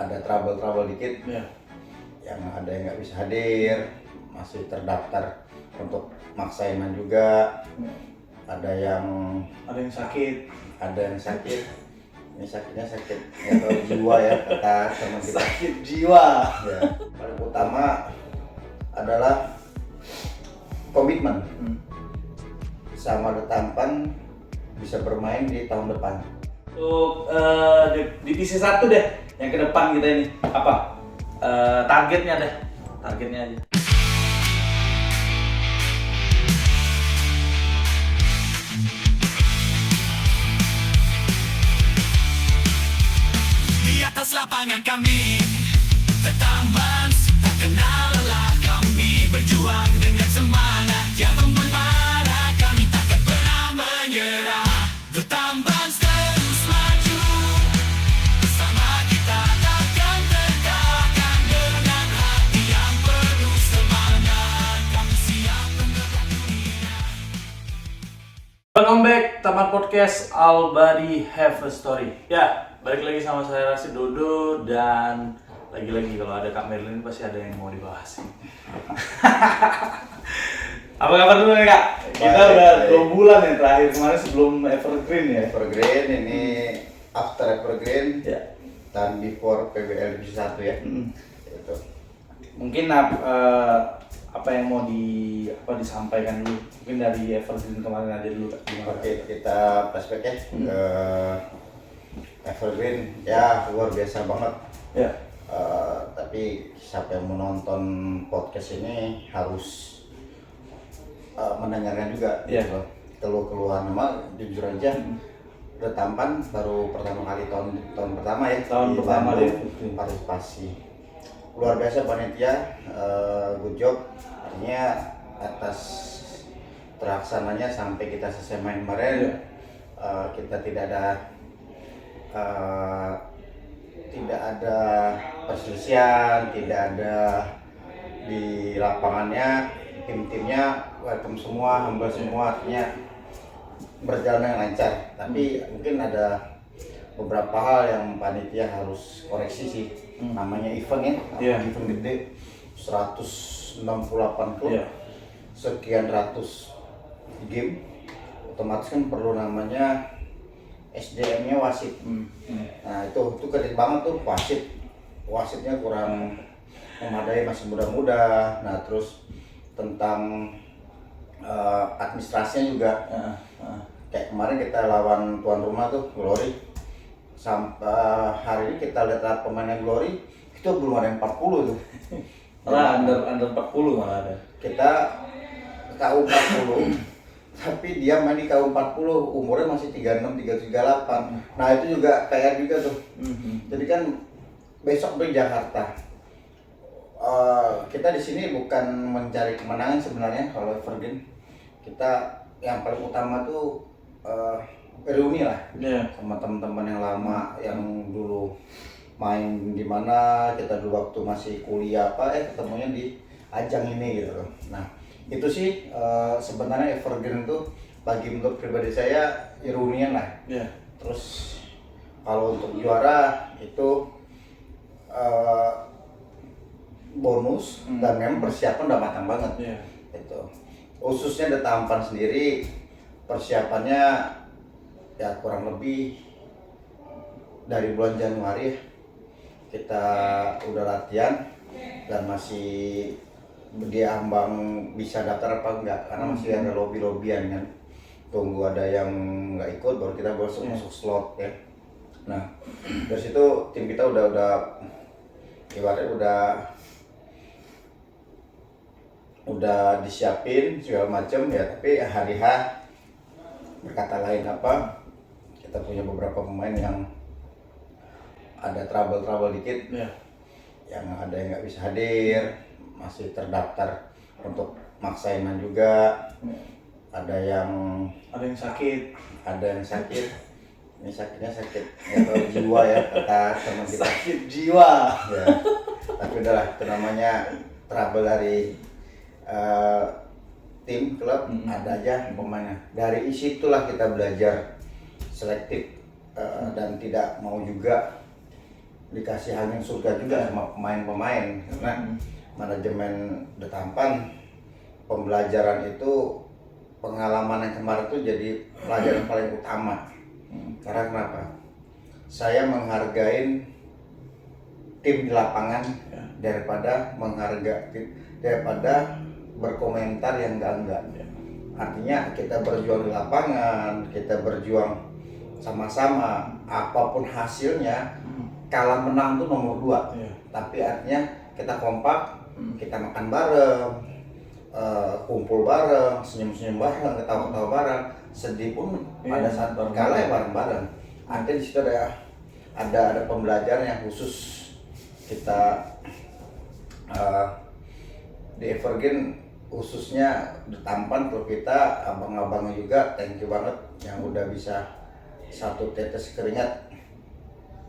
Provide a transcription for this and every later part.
ada trouble dikit, ya. yang ada yang nggak bisa hadir, masih terdaftar untuk maksain main juga, ada yang sakit, ini sakitnya sakit atau jiwa ya kata teman kita. Sakit jiwa. Ya, paling utama adalah komitmen sama Tampan bisa bermain di tahun depan. Untuk divisi 1 deh, yang ke depan kita ini apa? Targetnya aja. Di atas lapangan kami Tamban, tak kenal lelah. Kami berjuang dengan semangat yang membara. Kami takkan pernah menyerah. The Tambans terus maju. Bersama kita takkan terkalahkan. Dengan hati yang penuh semangat kami siap menggerak dunia. Welcome back Taman Podcast All Body Have a Story. Ya, balik lagi sama saya Rasid Dodo, dan lagi-lagi kalau ada Kak Merlin pasti ada yang mau dibahas. Apa kabar dulu ya Kak? Kita Baik, udah baik. 2 bulan ya terakhir kemarin sebelum Evergreen ya. Evergreen ini after Evergreen Ya. dan before PBL Divisi 1 ya. Itu. Mungkin apa yang mau disampaikan dulu? Mungkin dari Evergreen kemarin aja dulu Kak. Oke, kita flashback ya ke Evergreen. Ya, luar biasa banget. Ya. Tapi siapa yang menonton podcast ini harus mendengarkan juga. Iya. Gitu. Keluhan memang jujur aja. The Tampan baru pertama kali tahun pertama ya. Tahun di pertama Bandung, deh. partisipasi. Luar biasa panitia, good job. Artinya atas terlaksananya sampai kita selesai main kemarin, kita tidak ada perselisihan, tidak ada di lapangannya, timnya welcome semua, humble semua, artinya berjalan dengan lancar. Tapi mungkin ada beberapa hal yang panitia harus koreksi sih. Namanya event ya, Iya. event gede 168 klub, Iya. sekian ratus game, otomatis kan perlu namanya SDM-nya wasit. Nah itu kredit banget tuh wasitnya kurang memadai, masih muda-muda. Nah terus tentang administrasinya juga, kayak kemarin kita lawan tuan rumah tuh Glory, sampai hari ini kita lihat pemainnya Glory itu belum ada yang 40 tuh. Malah under 40 malah ada. Kita KU 40 tapi dia main di KU 40 umurnya masih 36, 37, 38. Nah itu juga PR juga tuh. Jadi kan besok di Jakarta, kita di sini bukan mencari kemenangan sebenarnya. Kalau Evergreen kita yang paling utama tuh reuni lah, sama teman-teman yang lama yang dulu main di mana, kita dulu waktu masih kuliah ketemunya di ajang ini gitu loh. Nah itu sih sebenarnya Evergreen itu bagi menurut pribadi saya reunian lah. Terus kalau untuk juara itu bonus, dan memang persiapan udah matang banget. Itu khususnya The Tampan sendiri persiapannya ya kurang lebih dari bulan Januari ya, kita udah latihan dan masih diambang bisa daftar apa enggak, karena masih ada lobby-lobbyan kan, tunggu ada yang nggak ikut baru kita masuk slot ya. Nah dari situ tim kita udah ibaratnya udah disiapin segala macam ya. Tapi hari H berkata lain, kita punya beberapa pemain yang ada trouble dikit, yang ada yang nggak bisa hadir, masih terdaftar untuk maksain main juga, ada yang sakit, ini sakitnya sakit atau jiwa ya kata teman kita. Sakit jiwa. Ya, tapi udahlah, itu namanya trouble dari tim klub. Ada aja pemainnya. Dari situlah kita belajar selektif, dan tidak mau juga dikasih angin surga juga sama pemain-pemain, karena manajemen The Tampan pembelajaran itu, pengalaman yang kemarin itu jadi pelajaran paling utama. Karena kenapa? Saya menghargai tim di lapangan daripada berkomentar yang enggak. Artinya kita berjuang di lapangan, kita berjuang sama-sama, apapun hasilnya, kalah menang itu nomor 2. Tapi artinya kita kompak, kita makan bareng, kumpul bareng, senyum-senyum bareng, ketawa-ketawa bareng, sedih pun pada saat kalah ya bareng-bareng. Artinya di situ ada pembelajaran yang khusus kita di Evergreen, khususnya di Tampan klub kita, abang-abangnya juga thank you banget yang udah bisa satu tetes keringat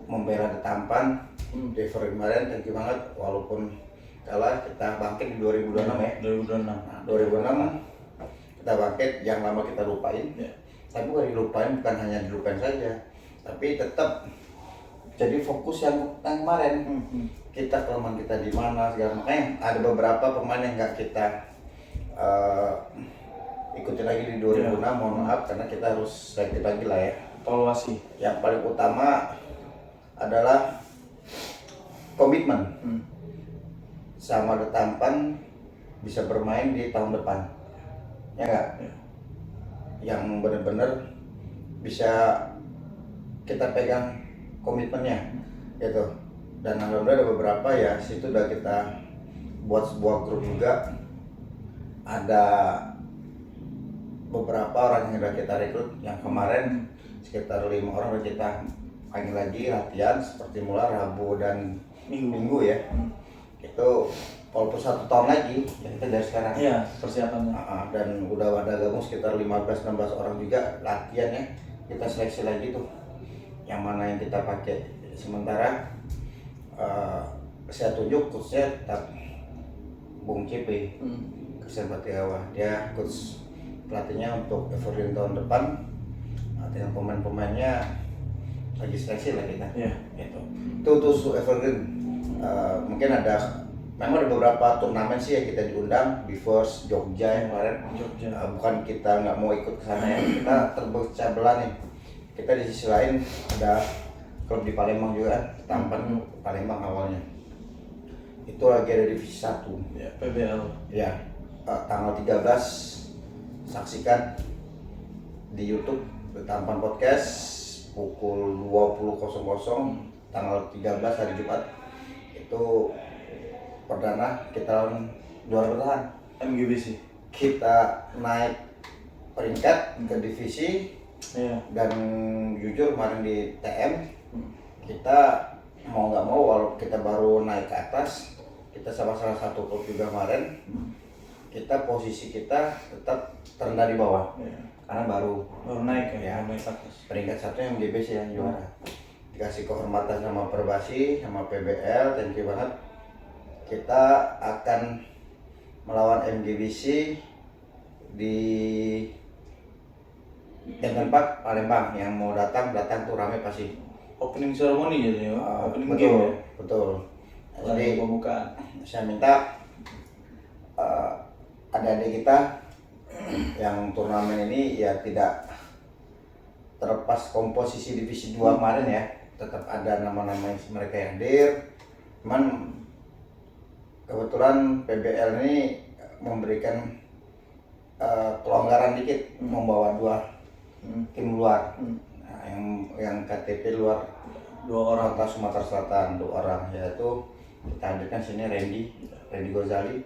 membela di Tampan di Evergreen kemarin, thank you banget. Walaupun kalah, kita bangkit di 2026 ya. 2026. Nah, 2026 kita bangkit, yang lama kita lupain. Tapi bukan dilupain, bukan hanya dilupain saja, tapi tetap jadi fokus yang kemarin. Kita kelemahan kita di mana segala, makanya ada beberapa pemain yang nggak kita ikutin lagi di 2006. Mohon maaf, karena kita harus selektif lagi lah ya. Evaluasi. Yang paling utama adalah komitmen sama The Tampan bisa bermain di tahun depan, ya nggak? Yang benar-benar bisa kita pegang komitmennya gitu. Dan alhamdulillah ada beberapa ya, situ udah kita buat sebuah grup juga, ada beberapa orang yang udah kita rekrut, yang kemarin sekitar 5 orang udah kita panggil lagi latihan seperti mula Rabu dan Minggu ya. Itu walaupun 1 tahun lagi ya, kita dari sekarang persiapannya. Dan udah ada gabung sekitar 15-16 orang juga latihan ya. Kita seleksi lagi tuh yang mana yang kita pakai. Sementara saya tunjuk coachnya tetap Bung CP Christian Patiawa, dia coach pelatihnya untuk Evergreen tahun depan. Dengan pemain-pemainnya lagi seleksi lah kita. Gitu. Itu untuk Evergreen. Mungkin memang ada beberapa turnamen sih yang kita diundang, Beavers, Jogja yang kemarin. Bukan kita nggak mau ikut ke sana ya, kita terpecah belah nih. Kita di sisi lain ada klub di Palembang juga, Tampan Palembang awalnya. Itu lagi ada divisi 1. PBL. Ya, tanggal 13 saksikan di YouTube The Tampan Podcast pukul 20.00 tanggal 13 hari Jumat. Itu perdana kita lawan juara bertahan MGBC. Kita naik peringkat ke divisi. Dan jujur kemarin di TM kita mau nggak mau, walaupun kita baru naik ke atas, kita sama salah satu klub juga kemarin, kita posisi kita tetap terendah di bawah karena baru naik ya, naik atas. peringkat 1 yang GBC yang juara. Dikasih kehormatan sama Perbasi, sama PBL, thank you banget. Kita akan melawan MGBC di Park Palembang. Yang mau datang tuh rame pasti. Opening ceremony jadi opening betul, game ya? Betul. Jadi pembukaan. Saya minta adik-adik kita yang turnamen ini ya tidak terlepas komposisi divisi 2 kemarin ya, tetap ada nama-nama mereka yang hadir. Cuman kebetulan PBL ini memberikan kelonggaran dikit, membawa 2 tim luar. Nah, yang KTP luar 2 orang. Kota Sumatera Selatan 2 orang, yaitu kita hadirkan sini Randy Gozali,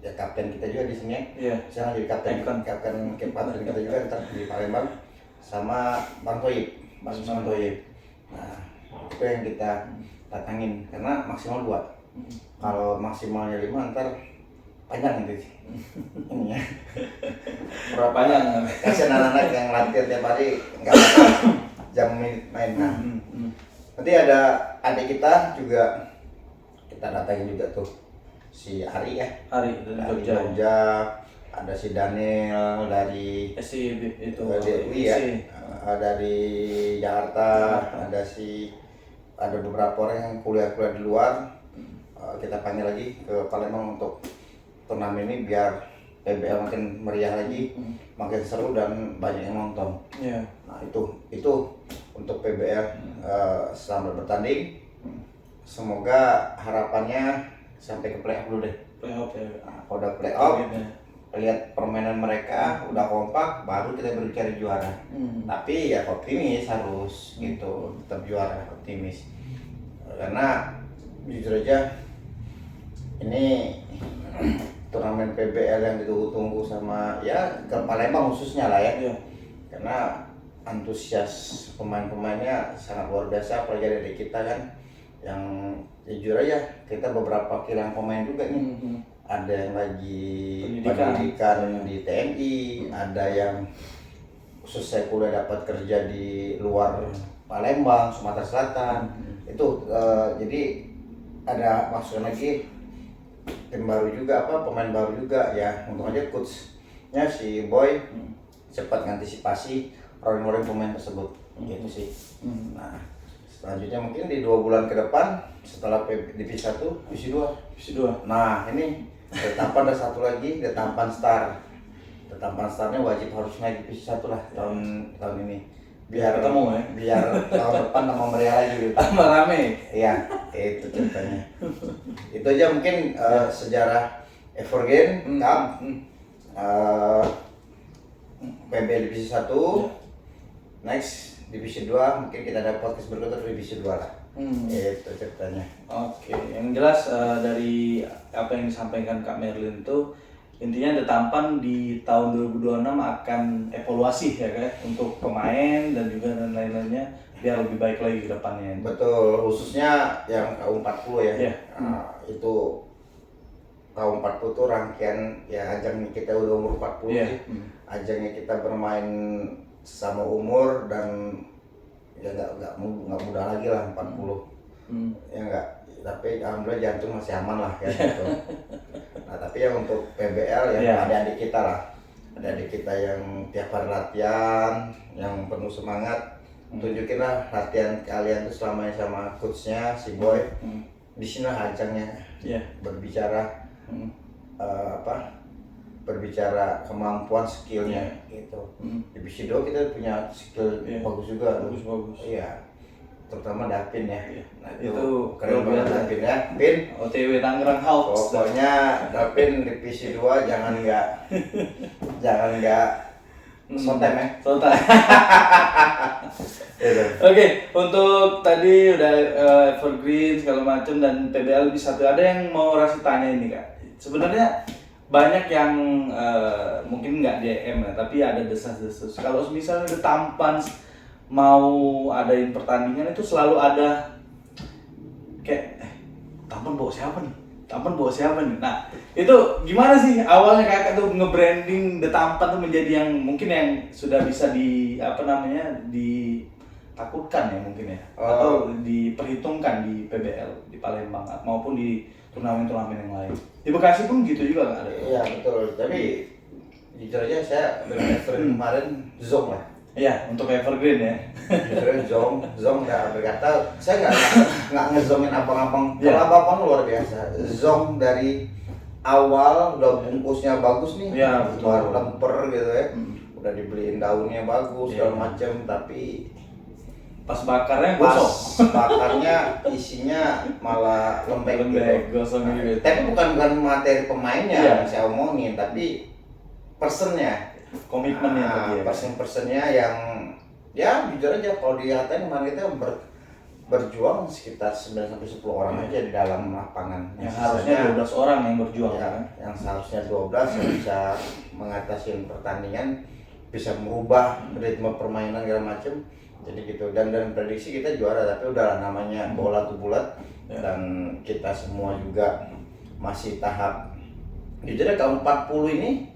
ya kapten kita juga di sini. Saya jadi kapten kita juga ntar di Palembang, sama Bang Toyib. Nah, itu yang kita datangin karena maksimal 2. Kalau maksimalnya 5 ntar panjang gitu sih. Ini ya. Berapa Panjang. kasihan anak-anak yang latihan tiap hari nggak jam main. Nanti ada adik kita juga kita datangin juga tuh, si Ari ya. Ari dari Jogja. Ada si Daniel dari itu dari UI ya. Dari Jakarta, ada si ada beberapa orang yang kuliah-kuliah di luar, kita panggil lagi ke Palembang untuk turnamen ini biar PBL makin meriah lagi, makin seru dan banyak yang nonton. Iya. Nah itu untuk PBL selamat bertanding. Semoga harapannya sampai ke playoff dulu deh. Playoff ya. Nah, kalau udah playoff, Targetnya. lihat permainan mereka udah kompak, baru kita berbicara juara. Tapi ya optimis harus gitu, tetap juara, optimis. Karena jujur aja ini turnamen PBL yang ditunggu-tunggu sama ya ke Palembang khususnya lah ya. Iya. Karena antusias pemain-pemainnya sangat luar biasa, apalagi dari kita kan yang jujur aja kita beberapa kehilangan pemain juga nih. Ada yang lagi pendidikan di TNI, ada yang selesai kuliah dapat kerja di luar Palembang, Sumatera Selatan. Itu jadi ada masukan lagi tim baru juga, pemain baru juga ya. Untung aja coachnya si Boy cepat mengantisipasi rolling pemain tersebut. Gitu sih. Nah, selanjutnya mungkin di 2 bulan ke depan setelah Divisi 1, Divisi 2. Nah, ini Tampan ada satu lagi, Tampan Star. Tampan Starnya wajib harus naik Divisi 1 lah tahun ini. Biar ketemu ya. Biar tahun depan tambah meriah lagi gitu. Tambah rame. Iya, itu ceritanya. Itu aja mungkin sejarah Evergreen Cup. PBL Divisi 1. Next Divisi 2 mungkin kita ada podcast berikutnya di Divisi 2 lah. Itu ceritanya. Oke, yang jelas dari apa yang disampaikan Kak Merlin itu intinya The Tampan di tahun 2026 akan evaluasi ya kan untuk pemain dan juga dan lain-lainnya biar lebih baik lagi ke depannya. Betul, khususnya yang KU40 ya. Yeah. Itu KU40 itu rangkaian ya ajang kita udah umur 40 sih. Ajangnya kita bermain sama umur dan ya nggak mudah lagi lah 40. Ya nggak, tapi alhamdulillah jantung masih aman lah ya gitu. Nah tapi yang untuk PBL ya adik-adik kita lah, adik-adik kita yang tiap hari latihan, yang penuh semangat, tunjukinlah latihan kalian tuh selama ini sama coachnya si Boy. Di sini lah ajangnya berbicara berbicara kemampuan skillnya gitu. Divisi 2 kita punya skill bagus juga. Bagus. Iya. Terutama Davin ya. Nah, itu keren banget Davin ya. Pin OTW Tangerang Hawks. Pokoknya Davin Divisi 2 jangan nggak sontem ya. Sontem. Oke, untuk tadi udah Evergreen segala macam dan PBL bisa ada yang mau Rasi tanya ini Kak. Sebenarnya banyak yang mungkin nggak DM ya, tapi ada desas-desus. Kalau misalnya The Tampan mau adain pertandingan itu selalu ada kayak Tampan bawa siapa nih? Tampan bawa siapa nih? Nah, itu gimana sih awalnya kakak tuh nge-branding The Tampan tuh menjadi yang mungkin yang sudah bisa ditakutkan ya mungkin ya, atau diperhitungkan di PBL di Palembang maupun di turnamen-turnamen yang lain. Di Bekasi pun gitu juga nggak ada? Iya betul, tapi jujur aja saya dengan Evergreen kemarin zong lah. Iya, untuk Evergreen ya. Jujur zong nggak berkata, saya nggak ngezongin abang-abang. Kalau abang-abang luar biasa, zong dari awal udah bungkusnya bagus nih, baru lemper gitu ya, udah dibeliin daunnya bagus segala macem, tapi pas bakarnya gosong. Pas bakarnya isinya malah lembek gitu. Gosong gitu. Tapi bukan materi pemainnya yang saya omongin, tapi personnya, komitmennya tadi ya. Personnya yang ya jujur aja kalau dilihatin kemarin kita berjuang sekitar 9-10 orang aja di dalam lapangan. Yang harusnya 12 orang yang berjuang ya, kan. Yang seharusnya 12 yang bisa mengatasi pertandingan, bisa merubah ritme permainan segala macam. Jadi gitu, dan prediksi kita juara, tapi udahlah namanya bola tuh bulat dan kita semua juga masih tahap jujur tahun 40 ini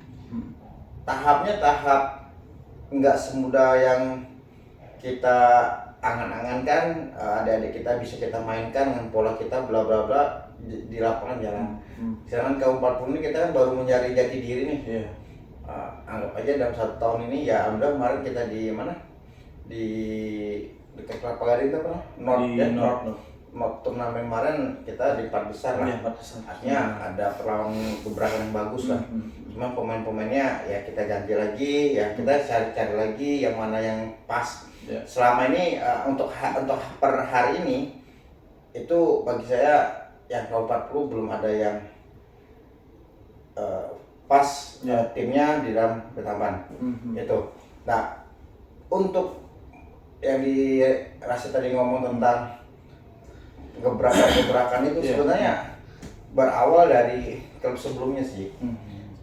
tahap nggak semudah yang kita angan-angankan. Adik-adik kita bisa kita mainkan dengan pola kita bla bla bla di lapangan jalan. Sekarang tahun 40 ini kita kan baru mencari jati diri nih. Anggap aja dalam 1 tahun ini ya alhamdulillah kemarin kita di mana? Di dekat Kelapa Gading itu apa? North Di ya, North. North turnamen kemarin kita di 4 besar lah. Iya, 4 besar. Artinya ada perlawan gebrakan yang bagus lah. Cuma pemain-pemainnya ya kita ganti lagi, ya kita cari-cari lagi yang mana yang pas. Ya. Selama ini untuk per hari ini itu bagi saya yang K40 belum ada yang pas timnya di dalam Betamban. Itu. Nah, untuk yang di Rasa tadi ngomong tentang gebrakan-gebrakan itu sebenarnya berawal dari klub sebelumnya sih.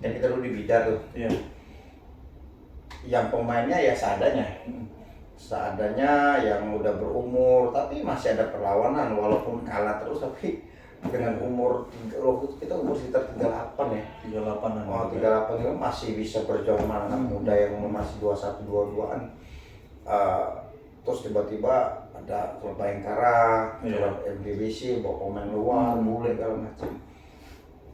Dan kita dulu di Bidar tuh. Iya. Yang pemainnya ya seadanya. Seadanya yang udah berumur tapi masih ada perlawanan walaupun kalah terus tapi dengan umur kita umur sekitar 38 ya. 38-an. Oh, 38 itu masih bisa berjuang sama anak muda yang umur masih 21-22an. Terus tiba-tiba ada klub Bayangkara, klub MDBC, bawa pemain luar, bule segala macam.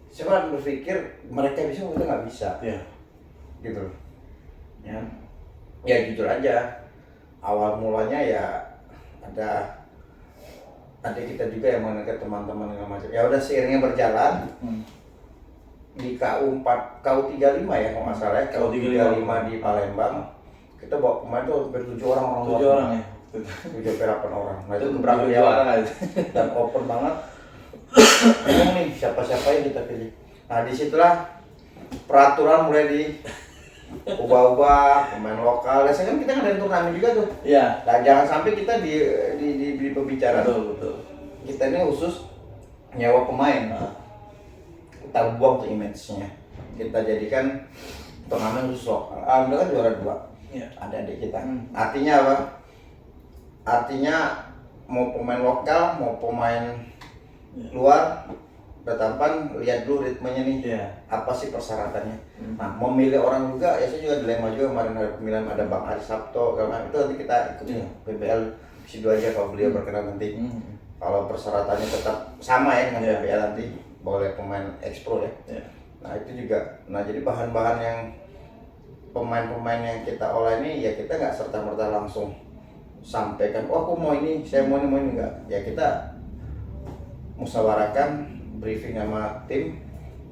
Saya berpikir mereka bisa, kita nggak bisa. Gitu. Ya jujur aja. Awal mulanya ya ada kita juga yang mengenai teman-teman yang macam. Ya udah seiringnya berjalan. Di KU35 ya kalau nggak salah ya, KU35 di Palembang. Kita bawa pemain tuh hampir 7 orang luar. 7 orang ya. 7-8 orang. Nah itu berapa ya juara dan open banget. Bingung nih siapa-siapa yang kita pilih. Nah disitulah peraturan mulai di ubah-ubah pemain lokal. Biasanya kan kita ngadain turnamen juga tuh. Iya. Nah jangan sampai kita di pembicaraan. Betul. Kita ini khusus nyewa pemain. Kita buang tuh image-nya. Kita jadikan turnamen khusus lokal. Alhamdulillah kan juara 2. Iya. Ada adik kita. Artinya apa? Artinya mau pemain lokal, mau pemain luar, Betamban lihat dulu ritmenya nih. Apa sih persyaratannya? Nah, memilih orang juga, ya saya juga dilema juga kemarin ada pemilihan ada Bang Ari Sabto, karena itu nanti kita ikut PBL situ aja kalau beliau berkenan nanti. Kalau persyaratannya tetap sama ya dengan PBL nanti, boleh pemain ekspro ya. Nah itu juga, nah jadi bahan-bahan yang pemain-pemain yang kita olah ini ya kita nggak serta-merta langsung sampaikan, oh aku mau ini, saya mau ini enggak. Ya kita musyawarahkan, briefing sama tim,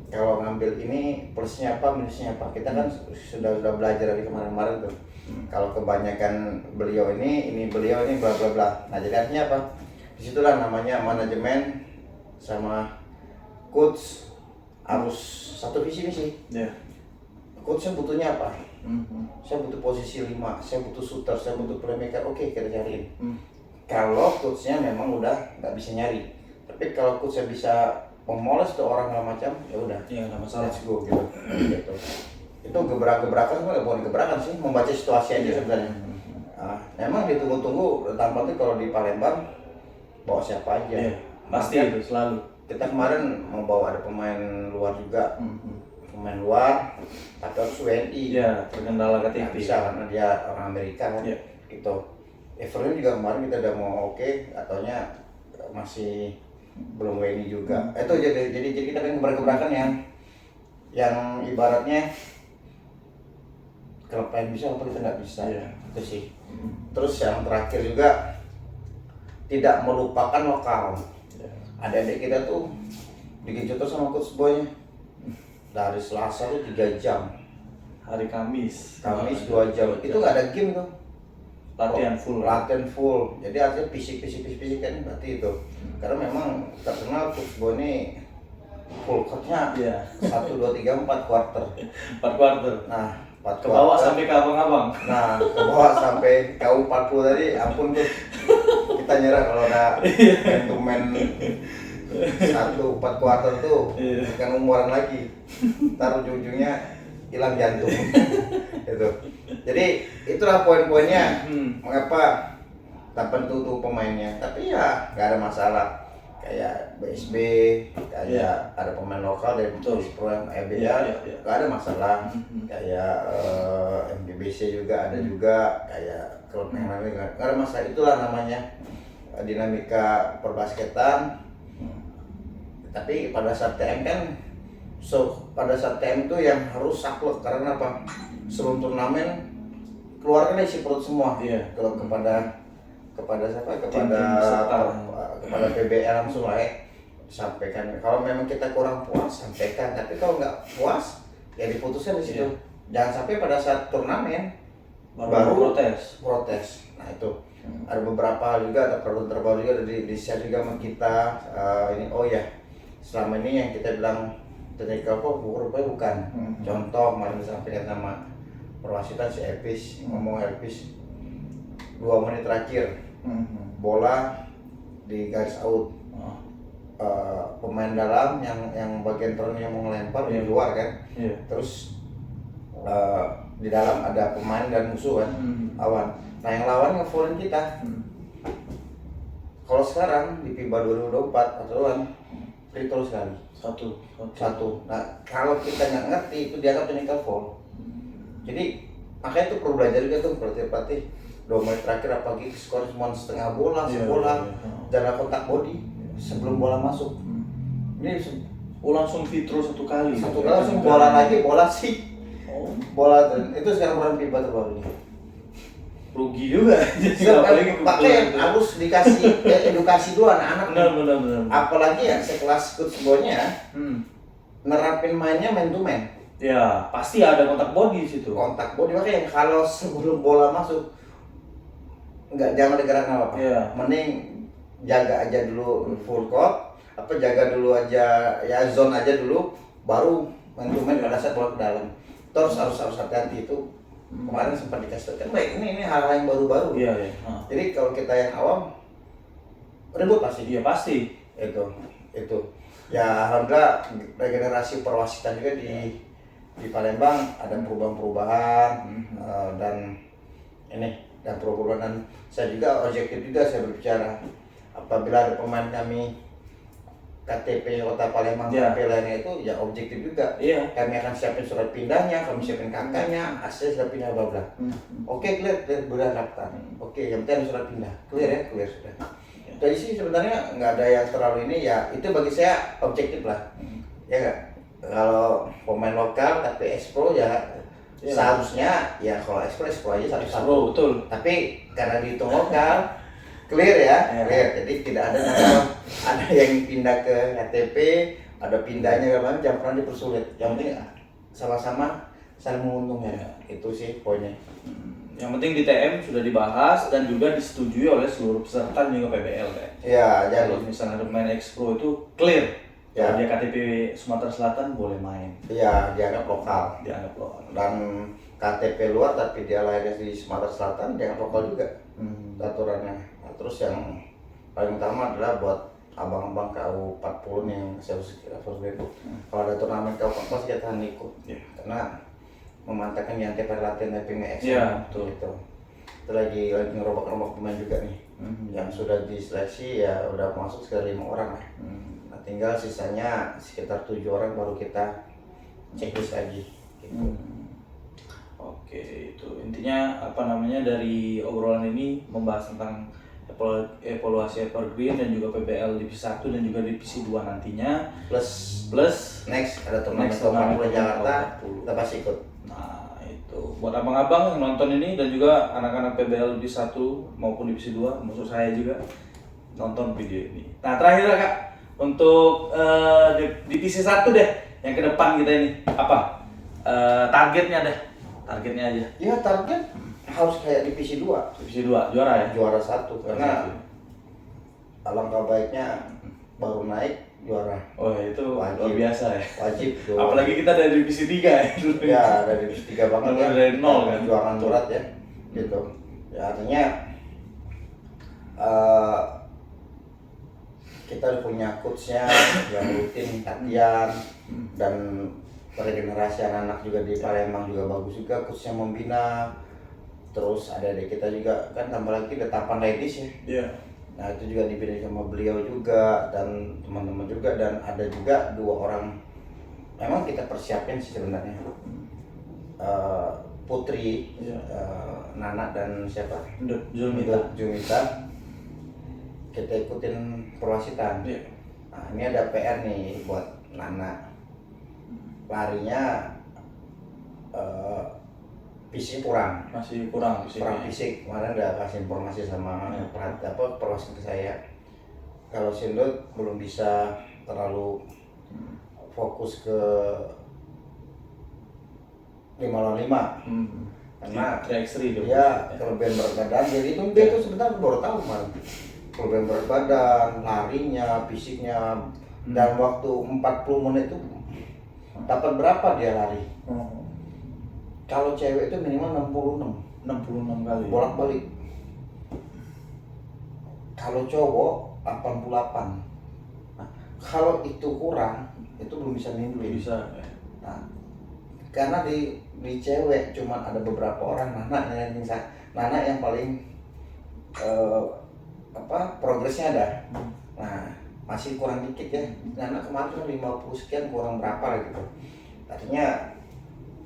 kalau ngambil ini plusnya apa, minusnya apa. Kita kan sudah belajar dari kemarin-kemarin tuh. Kalau kebanyakan beliau ini beliau ini bla bla bla. Nah jadi artinya apa? Disitulah namanya manajemen sama coach harus satu visi misi. Coachnya butuhnya apa? Saya butuh posisi 5, saya butuh shooter, saya butuh playmaker. Oke, kita cariin. Kalau coachnya memang udah nggak bisa nyari, tapi kalau coachnya bisa memoles tuh orang segala macam, ya udah. Iya, nggak masalah. Let's go gitu. Gitu. Itu gebrakan sebenarnya bukan gebrakan sih, membaca situasi aja sebenarnya. Nah, memang ditunggu-tunggu tanpa tuh kalau di Palembang bawa siapa aja. Pasti itu selalu. Kita kemarin mau bawa ada pemain luar juga. Pemain luar tapi harus WNI. Terkendala KTP. Bisa karena dia orang Amerika kan. Gitu. Everton juga kemarin kita udah mau oke, katanya masih belum WNI juga. Itu jadi kita pengen gebrakan yang ibaratnya kalau pengen bisa apa kita nggak bisa. Itu sih. Terus yang terakhir juga tidak melupakan lokal. Adik-adik kita tuh dikejar terus sama coach boy-nya. Dari Selasa tuh 3 jam, Hari Kamis 2 jam. Itu nggak ada game tuh. Latihan full. Jadi artinya fisik kan berarti itu. Karena memang terkenal coach boy ini full courtnya 1, 2, 3, 4 quarter. 4 quarter. Nah, 4 Kebawa quarter. sampai ke abang-abang. Nah, kebawa sampai KU40 tadi, ampun tuh. Kita nyerah kalau ada main 1, 4 quarter tuh bukan umuran lagi. Ntar ujung-ujungnya hilang jantung. Gitu. Jadi itulah poin-poinnya mengapa tanpa tutup pemainnya. Tapi ya nggak ada masalah. Kayak BSB, kayak ada pemain lokal dari Pro EBA, nggak ada masalah. Kayak MDBC juga ada juga, kayak klub yang lain nggak ada masalah. Itulah namanya dinamika perbasketan. Tapi pada saat TM kan, pada saat TM itu yang harus saklek karena apa? Sebelum turnamen keluarkan isi perut semua. Kalau kepada kepada siapa? Tim Kepada PBL langsung lah ya. Sampaikan. Kalau memang kita kurang puas, sampaikan. Tapi kalau nggak puas, ya diputuskan di situ. Iya. Jangan sampai pada saat turnamen baru protes. Nah itu ada beberapa hal juga, ada produk terbaru juga di share juga sama kita. Ini oh ya, selama ini yang kita bilang technical kok rupanya bukan. Contoh kemarin disampaikan sama perwasitan si Elvis, ngomong Elvis 2 menit terakhir bola di garis out. Pemain dalam yang bagian turun yang mau ngelempar di luar kan. Terus di dalam ada pemain dan musuh kan, lawan. Nah yang lawan ngefoulin kita. Kalau sekarang di FIBA 2024 aturan free throw sekali. Satu. Nah kalau kita nggak ngerti itu dianggap technical foul. Jadi makanya itu perlu belajar juga tuh pelatih 2 menit terakhir apalagi skor cuma setengah bola, sebola, jangan kontak body sebelum bola masuk. Ini langsung free throw satu kali langsung bola lagi, bola sih. Bola itu sekarang peran FIBA terbaru ini. Rugi juga. Makanya harus dikasih edukasi dulu anak-anak. Benar. Apalagi ya sekelas coach Bonya nerapin mainnya man to man. Ya, pasti ada kontak body di situ. Kontak body, makanya kalau sebelum bola masuk jangan ada gerakan apa-apa. Iya. Mending jaga aja dulu full court, jaga dulu aja ya zone aja dulu, baru man to man pada saat bola ke dalam. Terus harus hati-hati itu. Kemarin sempat dikasih tahu kan, baik ini hal-hal yang baru-baru. Iya. Jadi kalau kita yang awam ribut pasti. Iya pasti. Itu. Ya alhamdulillah regenerasi perwasitan juga di Palembang ada perubahan-perubahan dan perubahan dan saya juga objektif juga saya berbicara apabila ada pemain kami KTP Kota Palembang lainnya itu ya objektif juga. Kami akan siapin surat pindahnya, kami siapin kakaknya, hasil surat pindah bla bla. Oke, clear sudah daftar. Oke, yang penting surat pindah. Clear sudah. Jadi sih sebenarnya nggak ada yang terlalu ini ya, itu bagi saya objektif lah. Ya nggak? Kalau pemain lokal tapi Expro ya seharusnya ya kalau Expro aja satu-satu. Betul. Tapi karena dihitung lokal clear ya. Jadi tidak ada yang pindah ke KTP, ada pindahnya kemana, jangan pernah dipersulit. Yang penting sama-sama saling menguntungkan. Itu sih poinnya. Yang penting di TM sudah dibahas dan juga disetujui oleh seluruh peserta dan juga PBL kan. Jadi kalau misalnya ada pemain Expro itu clear. Ya. Kalau dia KTP Sumatera Selatan boleh main. Iya, dianggap lokal. Dan KTP luar tapi dia lahirnya di Sumatera Selatan dianggap lokal juga. Aturannya. Nah, terus yang paling utama adalah buat abang-abang KU 40 nih yang saya kalau ada turnamen KU 40 kita akan ikut. Karena memantapkan yang tiap hari latihan tapi nge-action. Betul. Gitu. Itu lagi ngerombak pemain juga nih. Yang sudah diseleksi ya udah masuk sekitar 5 orang lah. Nah, tinggal sisanya sekitar 7 orang baru kita checklist lagi gitu. Oke, itu intinya dari obrolan ini membahas tentang evaluasi Evergreen dan juga PBL Divisi 1 dan juga Divisi 2 nantinya plus next ada turnamen di Jakarta kita pasti ikut. Nah itu buat abang-abang yang nonton ini dan juga anak-anak PBL Divisi 1 maupun Divisi 2 maksud saya juga nonton video ini. Nah terakhir Kak untuk Divisi 1 deh yang ke depan kita ini apa targetnya aja. Ya target harus kayak Divisi 2 juara ya? Juara 1 karena alangkah baiknya baru naik juara. Oh itu wajib. Luar biasa ya? Wajib tuh. Apalagi kita dari Divisi 3 ya dulu. Ya dari Divisi 3 banget ya. Dari nol kan? Perjuangan berat ya gitu. Ya artinya kita punya coachnya yang rutin latihan dan regenerasi anak-anak juga di Palembang juga bagus juga, coachnya membina. Terus ada kita juga kan tambah lagi ada Tapan Ladies ya. Nah itu juga dibina sama beliau juga dan teman-teman juga dan ada juga 2 orang memang kita persiapin sih sebenarnya. Putri, Nana dan siapa? Jumita. Kita ikutin perwasitan. Nah ini ada PR nih buat Nana. Larinya fisik kurang. Masih kurang Kurang fisik. Kemarin udah kasih informasi sama perwakilan ke saya. Kalau Sindut belum bisa terlalu fokus ke 5 lawan 5. Karena dia kelebihan berat badan. Jadi itu dia tuh sebentar baru tahu kemarin. Kelebihan berat badan, larinya, fisiknya, dan waktu 40 menit itu dapat berapa dia lari? Kalau cewek itu minimal 66 kali. bolak-balik. Kalau cowok 88. Nah, kalau itu kurang, itu belum bisa nimbulin. Bisa. Nah, karena di cewek cuma ada beberapa orang, Nana yang paling progresnya ada. Nah, masih kurang dikit ya. Nana kemarin cuma 50 sekian, kurang berapa gitu. Artinya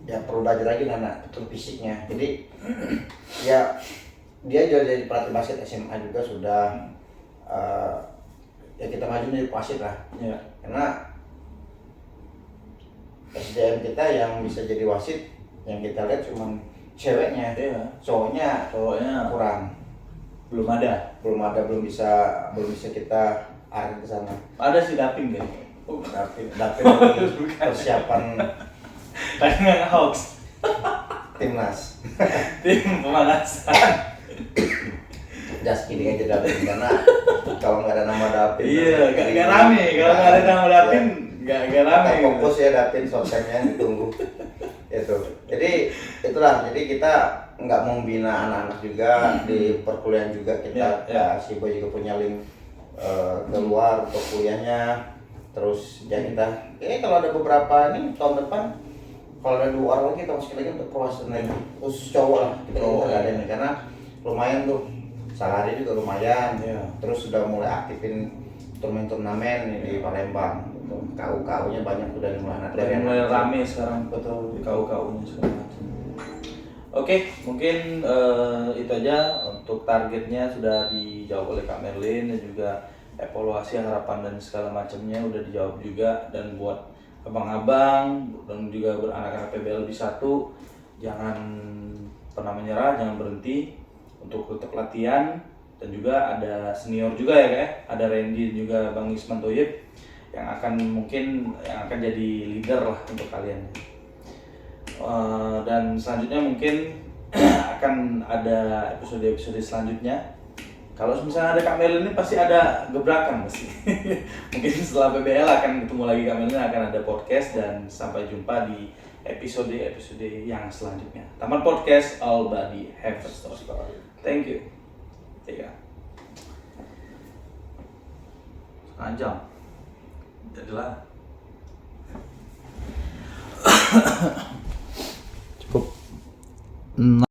ya perlu belajar lagi Nana betul fisiknya. Jadi ya dia jadi pelatih basket SMA juga sudah ya kita maju jadi wasit lah. Ya. Karena SDM kita yang bisa jadi wasit yang kita lihat cuma ceweknya, cowoknya kurang, belum bisa kita arah ke sana. Ada sih Dapin deh. Dapin lagi persiapan Tangan Hawks. timnas. Tim pemanasan. Just kidding aja Dapin, karena kalau nggak ada nama Dapin. Iya, gak rame. Kalau nggak ada nama Dapin, gak rame. Kita fokus ya Dapin, short-time-nya ditunggu. Itu. Jadi itulah. Jadi kita nggak mau membina anak-anak juga di perkuliahan juga kita. Ya, si Boy juga punya link keluar untuk kuliahnya. Terus ya kita. Kalau ada beberapa ini tahun depan, kalau ada 2 orang lagi kita masukin lagi untuk perwakilan lagi. Khusus cowok lah. Kita ada ini karena lumayan tuh. Salari juga lumayan, terus sudah mulai aktifin turnamen di Palembang. KU-KU-nya banyak udah mulai rame sekarang. Betul. KU-KU-nya segala macam. Oke, mungkin itu aja untuk targetnya sudah dijawab oleh Kak Merlin, dan juga evaluasi harapan dan segala macamnya udah dijawab juga. Dan buat abang-abang dan juga anak-anak PBL lebih 1, jangan pernah menyerah, jangan berhenti untuk tetap latihan. Dan juga ada senior juga ya Kak, ada Randy dan juga Bang Isman Toyib yang akan jadi leader lah untuk kalian. Dan selanjutnya mungkin akan ada episode selanjutnya. Kalau misalnya ada Kak Merlin ini pasti ada gebrakan pasti. Mungkin setelah PBL akan ketemu lagi Kak Merlin, akan ada podcast, dan sampai jumpa di episode yang selanjutnya. Taman Podcast, All Body Have a Story. Thank you. 3 setengah jam. Jadilah. Cukup.